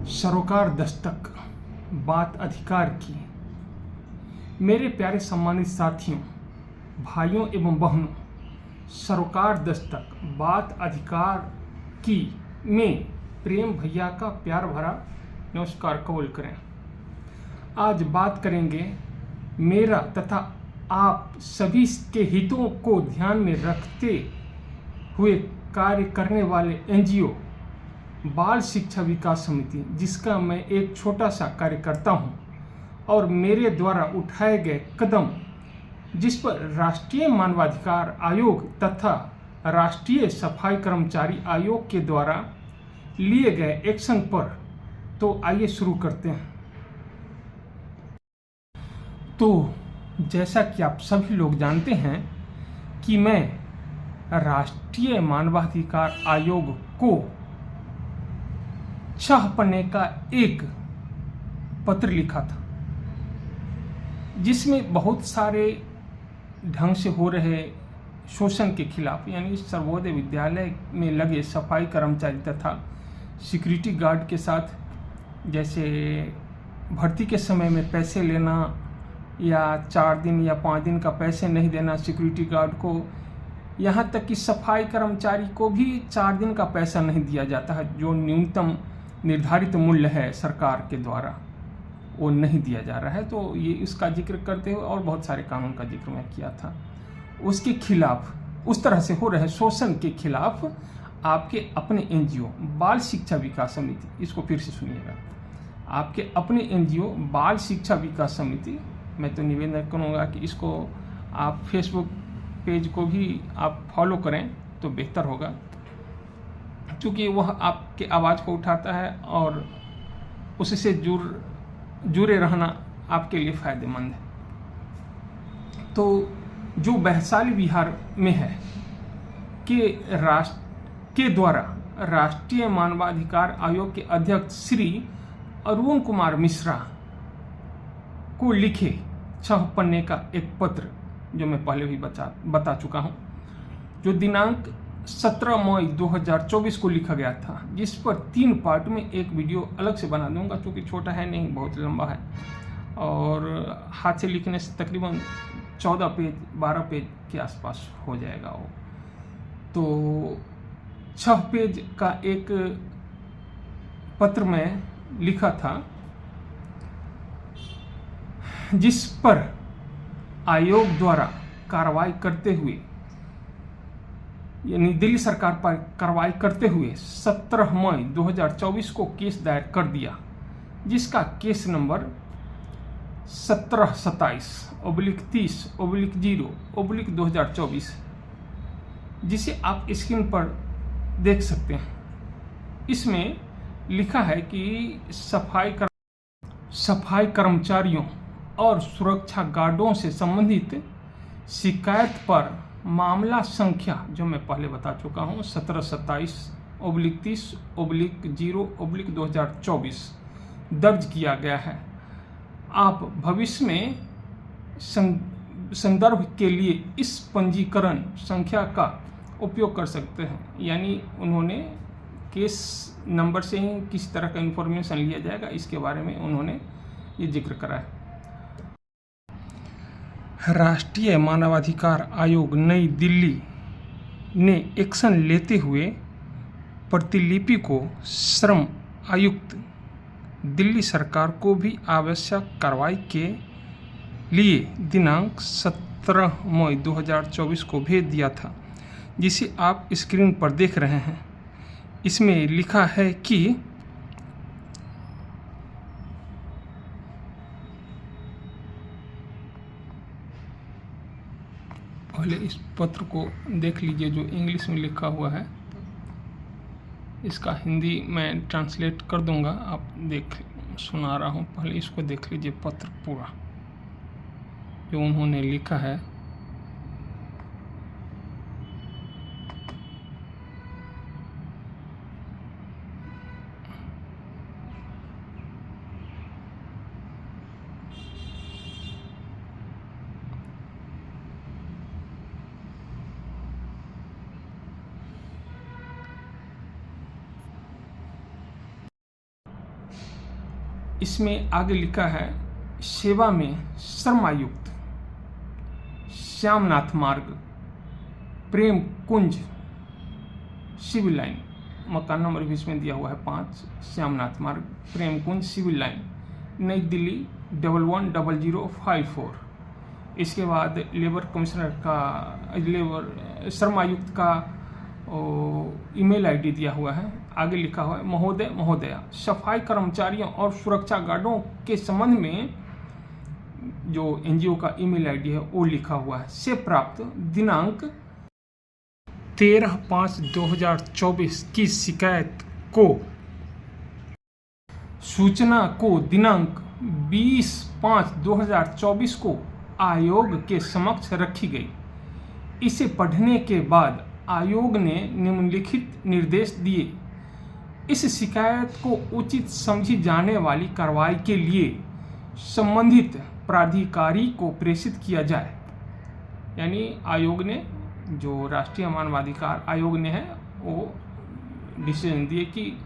सरोकार दस्तक, बात अधिकार की। मेरे प्यारे सम्मानित साथियों, भाइयों एवं बहनों, सरोकार दस्तक, बात अधिकार की में प्रेम भैया का प्यार भरा नमस्कार कबूल करें। आज बात करेंगे मेरा तथा आप सभी के हितों को ध्यान में रखते हुए कार्य करने वाले एनजीओ बाल शिक्षा विकास समिति, जिसका मैं एक छोटा सा कार्यकर्ता हूं, और मेरे द्वारा उठाए गए कदम जिस पर राष्ट्रीय मानवाधिकार आयोग तथा राष्ट्रीय सफाई कर्मचारी आयोग के द्वारा लिए गए एक्शन पर। तो आइए शुरू करते हैं। तो जैसा कि आप सभी लोग जानते हैं कि मैं राष्ट्रीय मानवाधिकार आयोग को 6 पन्ने का एक पत्र लिखा था, जिसमें बहुत सारे ढंग से हो रहे शोषण के खिलाफ, यानी सर्वोदय विद्यालय में लगे सफाई कर्मचारी तथा सिक्योरिटी गार्ड के साथ जैसे भर्ती के समय में पैसे लेना या 4 दिन या 5 दिन का पैसे नहीं देना सिक्योरिटी गार्ड को, यहाँ तक कि सफाई कर्मचारी को भी 4 दिन का पैसा नहीं दिया जाता है। जो न्यूनतम निर्धारित मूल्य है सरकार के द्वारा, वो नहीं दिया जा रहा है। तो ये इसका जिक्र करते हुए और बहुत सारे कानून का जिक्र मैं किया था। उसके खिलाफ, उस तरह से हो रहे शोषण के खिलाफ आपके अपने एनजीओ बाल शिक्षा विकास समिति, इसको फिर से सुनिएगा, आपके अपने एनजीओ बाल शिक्षा विकास समिति, मैं तो निवेदन करूँगा कि इसको आप फेसबुक पेज को भी आप फॉलो करें तो बेहतर होगा, क्योंकि वह आपके आवाज़ को उठाता है और उससे जुड़े रहना आपके लिए फ़ायदेमंद है। तो जो वैशाली बिहार में है के द्वारा राष्ट्रीय मानवाधिकार आयोग के अध्यक्ष श्री अरुण कुमार मिश्रा को लिखे 6 पन्ने का एक पत्र, जो मैं पहले भी बता चुका हूं, जो दिनांक 17 मई 2024 को लिखा गया था, जिस पर 3 पार्ट में एक वीडियो अलग से बना दूंगा, क्योंकि छोटा है नहीं, बहुत लंबा है और हाथ से लिखने से तकरीबन 14 पेज 12 पेज के आसपास हो जाएगा वो। तो 6 पेज का एक पत्र में लिखा था, जिस पर आयोग द्वारा कार्रवाई करते हुए, यानी दिल्ली सरकार पर कार्रवाई करते हुए 17 मई 2024 को केस दायर कर दिया, जिसका केस नंबर 1727/30/0/2024, जिसे आप स्क्रीन पर देख सकते हैं। इसमें लिखा है कि सफाई कर्मचारियों और सुरक्षा गार्डों से संबंधित शिकायत पर मामला संख्या, जो मैं पहले बता चुका हूँ, 1727/30/0/2024 दर्ज किया गया है। आप भविष्य में संदर्भ के लिए इस पंजीकरण संख्या का उपयोग कर सकते हैं। यानी उन्होंने केस नंबर से ही किस तरह का इंफॉर्मेशन लिया जाएगा, इसके बारे में उन्होंने ये जिक्र करा है। राष्ट्रीय मानवाधिकार आयोग नई दिल्ली ने एक्शन लेते हुए प्रतिलिपि को श्रम आयुक्त दिल्ली सरकार को भी आवश्यक कार्रवाई के लिए दिनांक 17 मई 2024 को भेज दिया था, जिसे आप स्क्रीन पर देख रहे हैं। इसमें लिखा है कि पहले इस पत्र को देख लीजिए, जो इंग्लिश में लिखा हुआ है, इसका हिंदी मैं ट्रांसलेट कर दूंगा, आप सुना रहा हूँ, पहले इसको देख लीजिए पत्र पूरा जो उन्होंने लिखा है। इसमें आगे लिखा है सेवा में श्रमायुक्त श्यामनाथ मार्ग, प्रेम कुंज, सिविल लाइन, मकान नंबर भी इसमें दिया हुआ है 5, श्यामनाथ मार्ग, प्रेम कुंज, सिविल लाइन, नई दिल्ली 110054। इसके बाद लेबर कमिश्नर का, लेबर श्रमायुक्त का ईमेल आईडी दिया हुआ है। आगे लिखा हुआ है महोदय महोदया, सफाई कर्मचारियों और सुरक्षा गार्डों के संबंध में जो एनजीओ का ईमेल आईडी है वो लिखा हुआ है, से प्राप्त दिनांक 13/5/2024 की शिकायत को सूचना को दिनांक 20/5/2024 को आयोग के समक्ष रखी गई। इसे पढ़ने के बाद आयोग ने निम्नलिखित निर्देश दिए। इस शिकायत को उचित समझी जाने वाली कार्रवाई के लिए संबंधित प्राधिकारी को प्रेषित किया जाए। यानी आयोग ने, जो राष्ट्रीय मानवाधिकार आयोग ने है, वो डिसीजन दिए कि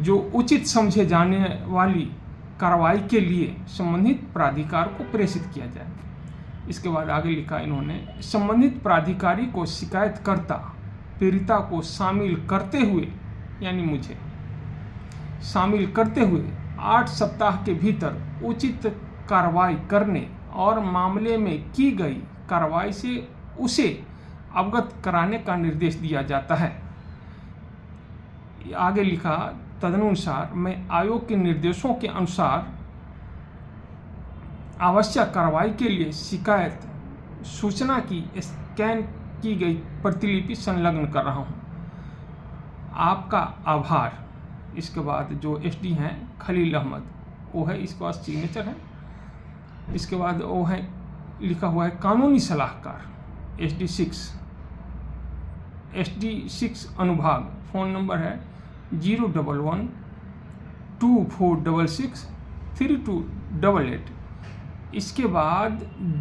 जो उचित समझे जाने वाली कार्रवाई के लिए संबंधित प्राधिकार को प्रेषित किया जाए। इसके बाद आगे लिखा इन्होंने, संबंधित प्राधिकारी को शिकायतकर्ता पीड़िता को शामिल करते हुए, यानी मुझे शामिल करते हुए 8 सप्ताह के भीतर उचित कार्रवाई करने और मामले में की गई कार्रवाई से उसे अवगत कराने का निर्देश दिया जाता है। आगे लिखा, तदनुसार मैं आयोग के निर्देशों के अनुसार आवश्यक कार्रवाई के लिए शिकायत सूचना की स्कैन की गई प्रतिलिपि संलग्न कर रहा हूं। आपका आभार। इसके बाद जो एसडी हैं खलील अहमद, वो है, इसके बाद सिग्नेचर है। इसके बाद वो है लिखा हुआ है कानूनी सलाहकार SD6 अनुभाग, फ़ोन नंबर है 011-2466-3288। इसके बाद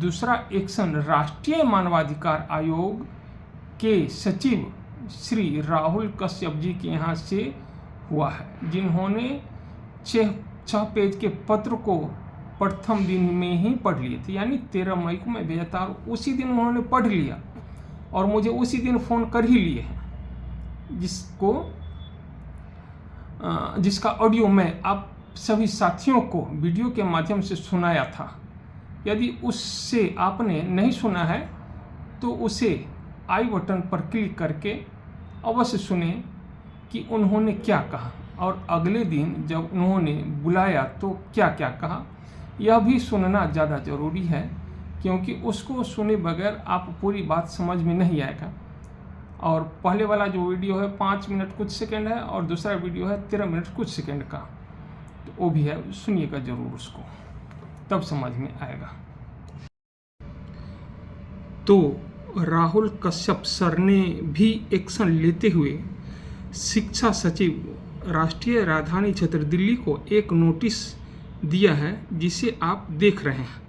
दूसरा एक्शन राष्ट्रीय मानवाधिकार आयोग के सचिव श्री राहुल कश्यप जी के यहाँ से हुआ है, जिन्होंने 6 पेज के पत्र को प्रथम दिन में ही पढ़ लिए थे। यानी 13 मई को मैं भेजा था और उसी दिन उन्होंने पढ़ लिया और मुझे उसी दिन फ़ोन कर ही लिए हैं, जिसका ऑडियो मैं आप सभी साथियों को वीडियो के माध्यम से सुनाया था। यदि उससे आपने नहीं सुना है तो उसे आई बटन पर क्लिक करके अवश्य सुने कि उन्होंने क्या कहा और अगले दिन जब उन्होंने बुलाया तो क्या क्या कहा। यह भी सुनना ज़्यादा ज़रूरी है, क्योंकि उसको सुने बगैर आप पूरी बात समझ में नहीं आएगा। और पहले वाला जो वीडियो है 5 मिनट कुछ सेकंड है और दूसरा वीडियो है 13 मिनट कुछ सेकंड का, तो वो भी है, सुनिएगा ज़रूर उसको, तब समझ में आएगा। तो राहुल कश्यप सर ने भी एक्शन लेते हुए शिक्षा सचिव राष्ट्रीय राजधानी क्षेत्र दिल्ली को एक नोटिस दिया है, जिसे आप देख रहे हैं।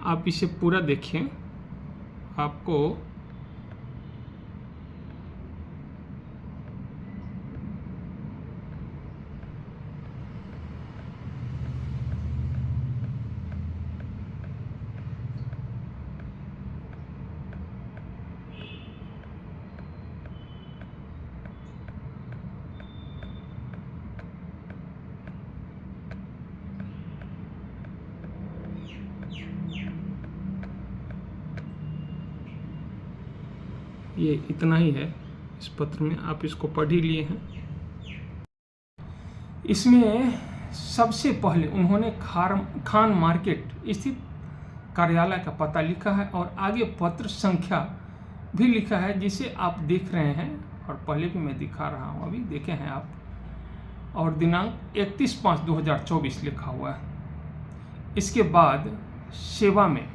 आप इसे पूरा देखें, आपको ये इतना ही है इस पत्र में, आप इसको पढ़ ही लिए हैं। इसमें सबसे पहले उन्होंने खान मार्केट स्थित कार्यालय का पता लिखा है और आगे पत्र संख्या भी लिखा है, जिसे आप देख रहे हैं और पहले भी मैं दिखा रहा हूँ, अभी देखे हैं आप। और दिनांक 31/5/2024 लिखा हुआ है। इसके बाद सेवा में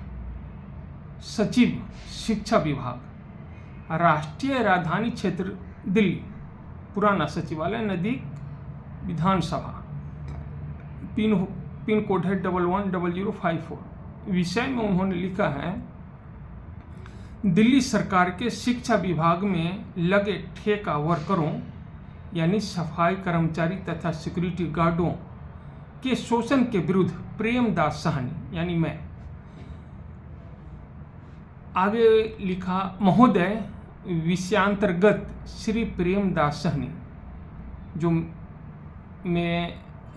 सचिव शिक्षा विभाग राष्ट्रीय राजधानी क्षेत्र दिल्ली, पुराना सचिवालय नज़दीक विधानसभा, पिन कोड है 110054। विषय में उन्होंने लिखा है, दिल्ली सरकार के शिक्षा विभाग में लगे ठेका वर्करों यानी सफाई कर्मचारी तथा सिक्योरिटी गार्डों के शोषण के विरुद्ध प्रेमदास साहनी यानी मैं। आगे लिखा, महोदय विषयांतर्गत श्री प्रेमदास साहनी, जो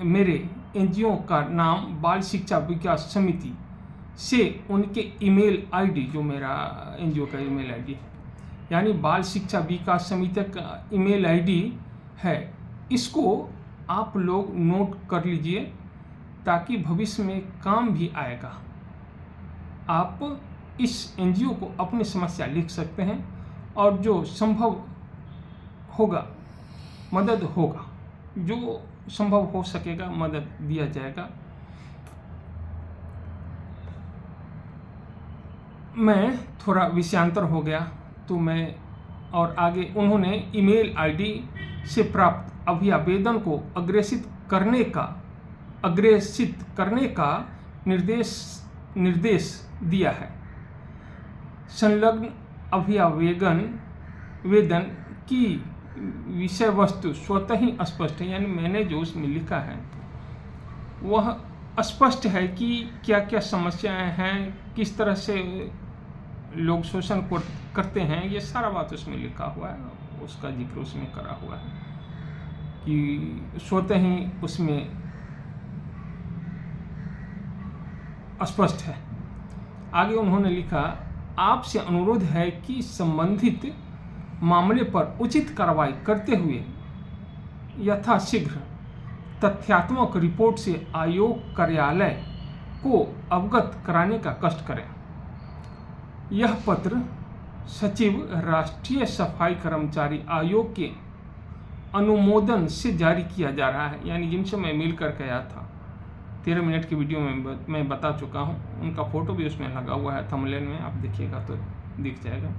मेरे एनजीओ का नाम बाल शिक्षा विकास समिति से उनके ईमेल आईडी, जो मेरा एनजीओ का ईमेल आईडी है, यानी बाल शिक्षा विकास समिति का ईमेल आईडी है, इसको आप लोग नोट कर लीजिए ताकि भविष्य में काम भी आएगा। आप इस एनजीओ को अपनी समस्या लिख सकते हैं और जो संभव होगा मदद होगा, जो संभव हो सकेगा मदद दिया जाएगा। मैं थोड़ा विषयांतर हो गया तो मैं और आगे उन्होंने ईमेल आईडी से प्राप्त अभिवेदन को अग्रेसित करने का निर्देश दिया है। संलग्न अभिवेदन की विषय वस्तु स्वतः ही स्पष्ट है, यानी मैंने जो उसमें लिखा है वह स्पष्ट है कि क्या क्या समस्याएं हैं, किस तरह से लोग शोषण करते हैं, ये सारा बात उसमें लिखा हुआ है, उसका जिक्र उसमें करा हुआ है कि स्वतः ही उसमें स्पष्ट है। आगे उन्होंने लिखा, आपसे अनुरोध है कि संबंधित मामले पर उचित कार्रवाई करते हुए यथाशीघ्र तथ्यात्मक रिपोर्ट से आयोग कार्यालय को अवगत कराने का कष्ट करें। यह पत्र सचिव राष्ट्रीय सफाई कर्मचारी आयोग के अनुमोदन से जारी किया जा रहा है, यानी जिनसे मैं मिल कर गया था। 13 मिनट की वीडियो में मैं बता चुका हूँ, उनका फोटो भी उसमें लगा हुआ है, थंबनेल में आप देखिएगा तो दिख जाएगा।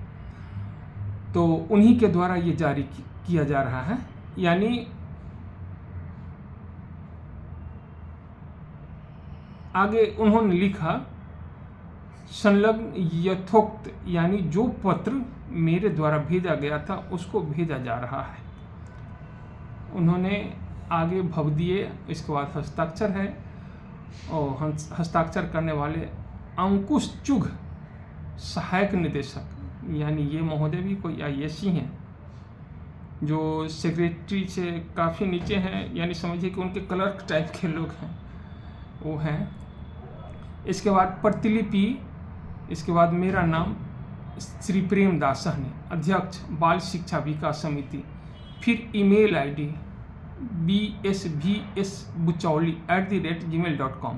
तो उन्हीं के द्वारा ये जारी किया जा रहा है, यानी आगे उन्होंने लिखा, संलग्न यथोक्त यानी जो पत्र मेरे द्वारा भेजा गया था उसको भेजा जा रहा है। उन्होंने आगे भव दिए, इसके बाद हस्ताक्षर है और हस्ताक्षर करने वाले अंकुश चुघ सहायक निदेशक, यानी ये महोदय भी कोई IAS ही हैं, जो सेक्रेटरी से काफ़ी नीचे हैं, यानी समझिए कि उनके क्लर्क टाइप के लोग हैं, वो हैं। इसके बाद प्रतिलिपि, इसके बाद मेरा नाम श्री प्रेमदास साहनी, अध्यक्ष बाल शिक्षा विकास समिति, फिर ईमेल आईडी bsvsbuchauli@gmail.com।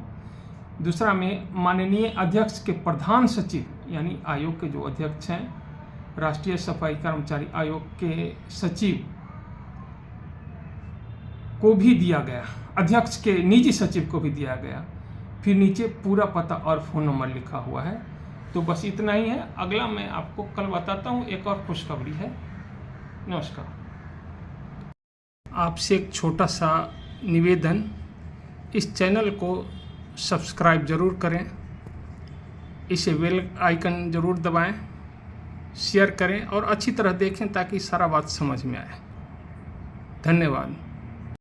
दूसरा में माननीय अध्यक्ष के प्रधान सचिव, यानी आयोग के जो अध्यक्ष हैं, राष्ट्रीय सफाई कर्मचारी आयोग के सचिव को भी दिया गया, अध्यक्ष के निजी सचिव को भी दिया गया। फिर नीचे पूरा पता और फ़ोन नंबर लिखा हुआ है। तो बस इतना ही है, अगला मैं आपको कल बताता हूँ। एक और खुशखबरी है। नमस्कार। आपसे एक छोटा सा निवेदन, इस चैनल को सब्सक्राइब ज़रूर करें, इसे बेल आइकन ज़रूर दबाएं, शेयर करें और अच्छी तरह देखें ताकि सारा बात समझ में आए। धन्यवाद।